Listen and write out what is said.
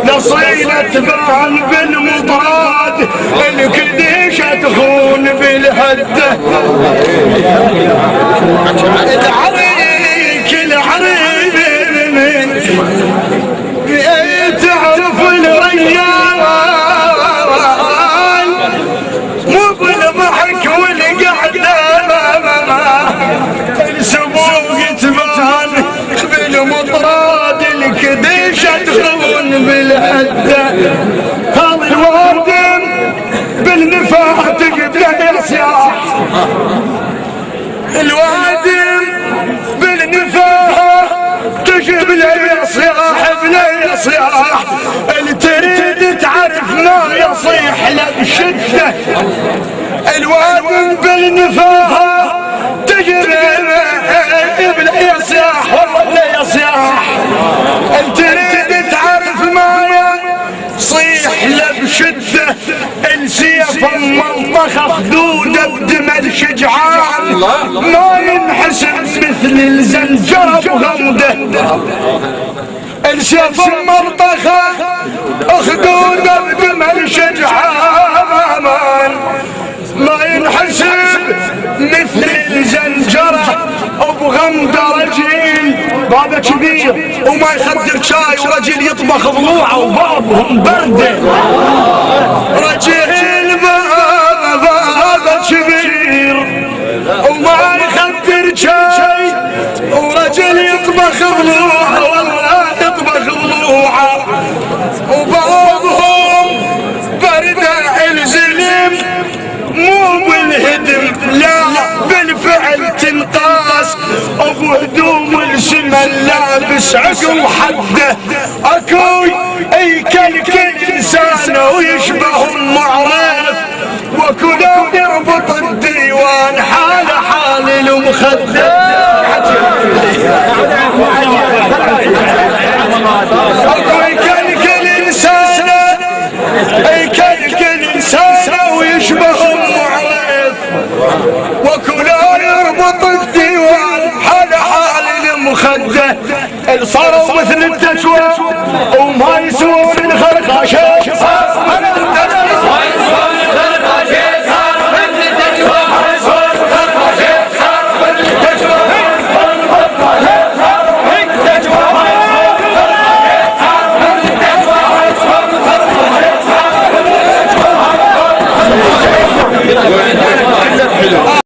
نصيلة تبان بالمطراد الكديشة تخون بالهدة العريك العريب تعرف الريان مو بالضحك والقعدة السبوق تبان بالمطراد الكديشة تخون بالهدة هذا الوادم بالنفاح تقبله يصيح الوادم بالنفاح تقبله يصيح بلا يصيح اللي تريد تعرف ما يصيح له بشدة الوادم بالنفاح تقبله بلا يصيح ولا يصيح اللي تريد تعرف ما يصيح له بشدة السيف الملطخة خدودة بدمى الشجعان ما ينحسب مثل الزنجرة بغمده السيف الملطخة خدودة بدمى الشجعان ما ينحسب مثل الزنجرة وبغمده رجل بابا كبير وما يخدر شاي ورجل يطبخ ضلوعه وبابهم برده رجل بابا كبير وما يخدر شاي ورجل يطبخ ضلوعه والله يطبخ ضلوعه وبابهم برده الزلم مو بالهدم لا بالفعل تنقاس ابو هدوم السما لابس عقل حده اكو اي كلكل انسان ويشبه المعرف واكو لو يربط الديوان حال حال المخده اكو اي كلكل انسان اي كلكل انسان ويشبه المعرف واكو لو يربط الديوان حال حال المخده صاروا مثل التشوى وما يسوون